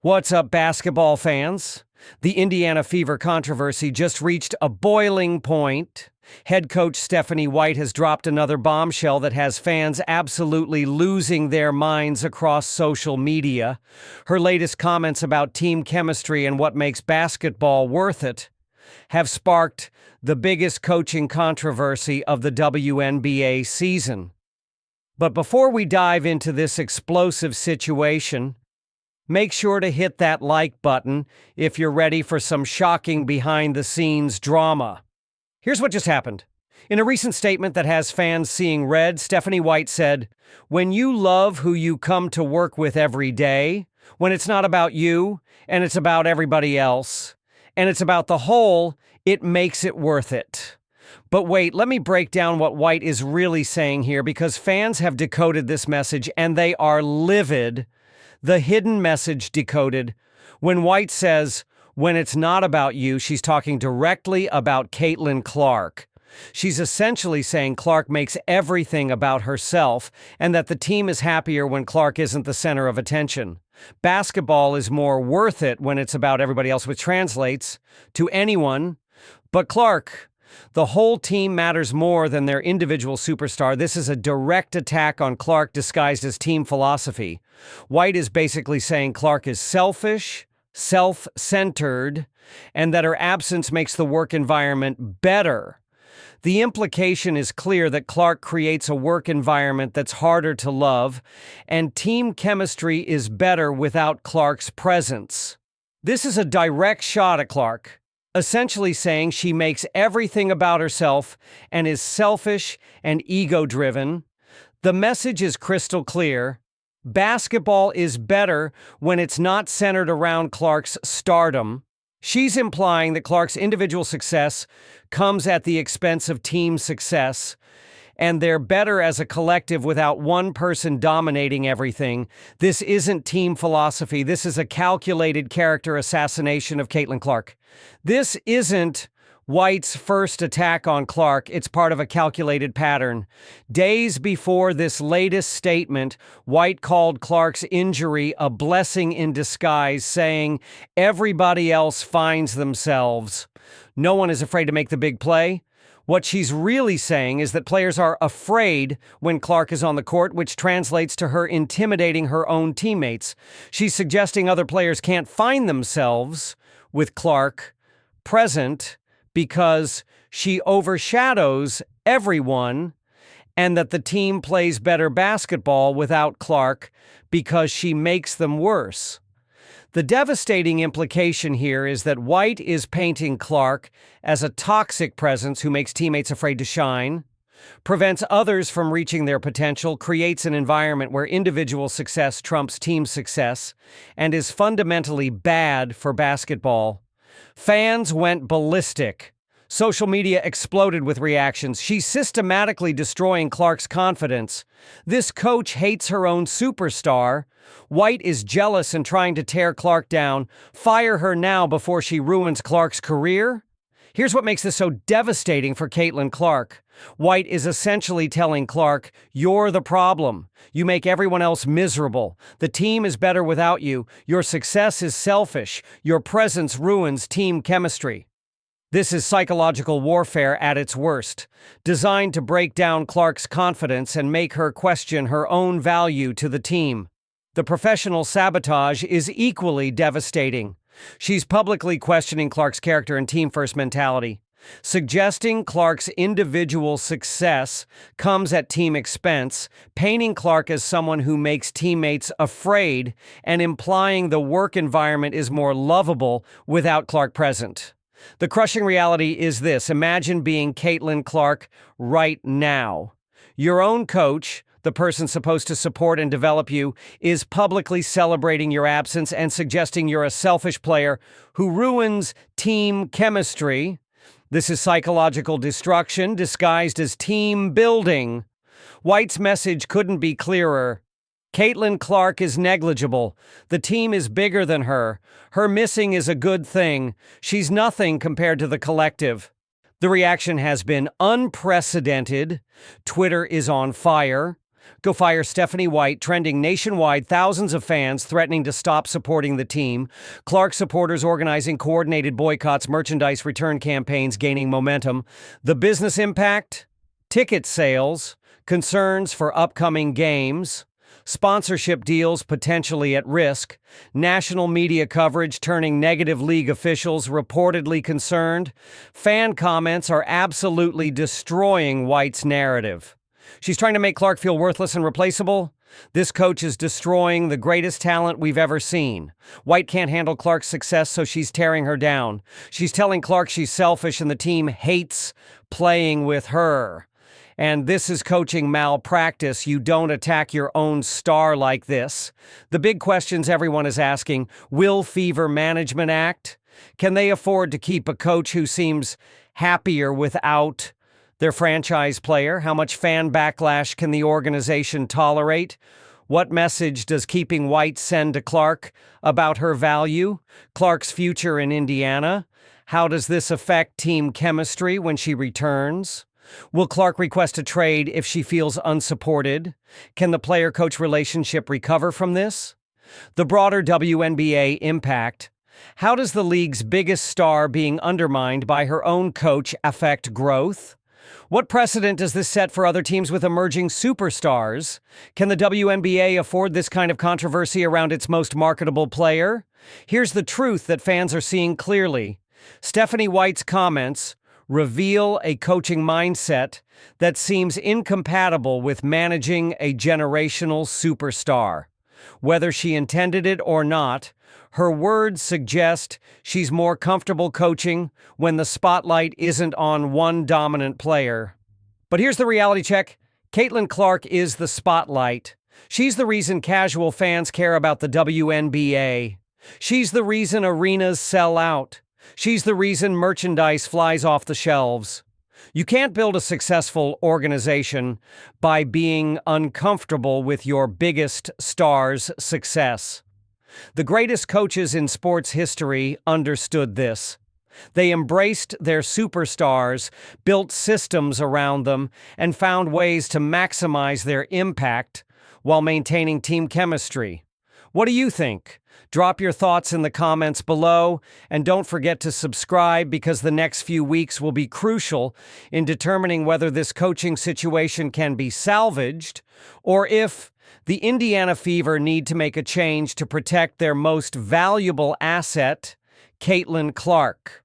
What's up, basketball fans? The Indiana Fever controversy just reached a boiling point. Head coach StephaniewHite has dropped another bombshell that has fans absolutely losing their minds across social media. Her latest comments about team chemistry and what makes basketball worth it have sparked the biggest coaching controversy of the WNBA season. But before we dive into this explosive situation, make sure to hit that like button if you're ready for some shocking behind-the-scenes drama. Here's what just happened. In a recent statement that has fans seeing red, StephaniewHite said, "When you love who you come to work with every day, when it's not about you, and it's about everybody else, and it's about the whole, it makes it worth it." But wait, let me break down what White is really saying here, because fans have decoded this message and they are livid. The hidden message decoded. When White says, "when it's not about you," she's talking directly about Clark. She's essentially saying Clark makes everything about herself and that the team is happier when Clark isn't the center of attention. Basketball is more worth it when it's about everybody else, which translates to anyone but Clark. The whole team matters more than their individual superstar. This is a direct attack on Clark disguised as team philosophy. White is basically saying Clark is selfish, self-centered, and that her absence makes the work environment better. The implication is clear that Clark creates a work environment that's harder to love, and team chemistry is better without Clark's presence. This is a direct shot at Clark, essentially saying she makes everything about herself and is selfish and ego-driven. The message is crystal clear. Basketball is better when it's not centered around Clark's stardom. She's implying that Clark's individual success comes at the expense of team success, and they're better as a collective without one person dominating everything. This isn't team philosophy. This is a calculated character assassination of Clark. This isn't White's first attack on Clark. It's part of a calculated pattern. Days before this latest statement, White called Clark's injury a blessing in disguise, saying, "Everybody else finds themselves. No one is afraid to make the big play." What she's really saying is that players are afraid when Clark is on the court, which translates to her intimidating her own teammates. She's suggesting other players can't find themselves with Clark present because she overshadows everyone, and that the team plays better basketball without Clark because she makes them worse. The devastating implication here is that White is painting Clark as a toxic presence who makes teammates afraid to shine, prevents others from reaching their potential, creates an environment where individual success trumps team success, and is fundamentally bad for basketball. Fans went ballistic. Social media exploded with reactions. She's systematically destroying Clark's confidence. This coach hates her own superstar. White is jealous and trying to tear Clark down. Fire her now before she ruins Clark's career? Here's what makes this so devastating for Clark. White is essentially telling Clark, "You're the problem. You make everyone else miserable. The team is better without you. Your success is selfish. Your presence ruins team chemistry." This is psychological warfare at its worst, designed to break down Clark's confidence and make her question her own value to the team. The professional sabotage is equally devastating. She's publicly questioning Clark's character and team-first mentality, suggesting Clark's individual success comes at team expense, painting Clark as someone who makes teammates afraid, and implying the work environment is more lovable without Clark present. The crushing reality is this. Imagine being Clark right now. Your own coach, the person supposed to support and develop you, is publicly celebrating your absence and suggesting you're a selfish player who ruins team chemistry. This is psychological destruction disguised as team building. White's message couldn't be clearer. Clark is negligible. The team is bigger than her. Her missing is a good thing. She's nothing compared to the collective. The reaction has been unprecedented. Twitter is on fire. Go fire Stephanie White, trending nationwide, thousands of fans threatening to stop supporting the team. Clark supporters organizing coordinated boycotts, merchandise return campaigns gaining momentum. The business impact? Ticket sales, concerns for upcoming games, sponsorship deals potentially at risk, national media coverage turning negative, league officials reportedly concerned. Fan comments are absolutely destroying White's narrative. She's trying to make Clark feel worthless and replaceable. This coach is destroying the greatest talent we've ever seen. White can't handle Clark's success, so she's tearing her down. She's telling Clark she's selfish and the team hates playing with her. And this is coaching malpractice. You don't attack your own star like this. The big questions everyone is asking: will Fever management act? Can they afford to keep a coach who seems happier without their franchise player? How much fan backlash can the organization tolerate? What message does keeping White send to Clark about her value, Clark's future in Indiana? How does this affect team chemistry when she returns? Will Clark request a trade if she feels unsupported? Can the player-coach relationship recover from this? The broader WNBA impact. How does the league's biggest star being undermined by her own coach affect growth? What precedent does this set for other teams with emerging superstars? Can the WNBA afford this kind of controversy around its most marketable player? Here's the truth that fans are seeing clearly. Stephanie White's comments reveal a coaching mindset that seems incompatible with managing a generational superstar. Whether she intended it or not, her words suggest she's more comfortable coaching when the spotlight isn't on one dominant player. But here's the reality check. Caitlinclark is the spotlight. She's the reason casual fans care about the WNBA. She's the reason arenas sell out. She's the reason merchandise flies off the shelves. You can't build a successful organization by being uncomfortable with your biggest star's success. The greatest coaches in sports history understood this. They embraced their superstars, built systems around them, and found ways to maximize their impact while maintaining team chemistry. What do you think? Drop your thoughts in the comments below, and don't forget to subscribe because the next few weeks will be crucial in determining whether this coaching situation can be salvaged or if the Indiana Fever need to make a change to protect their most valuable asset, Caitlinclark.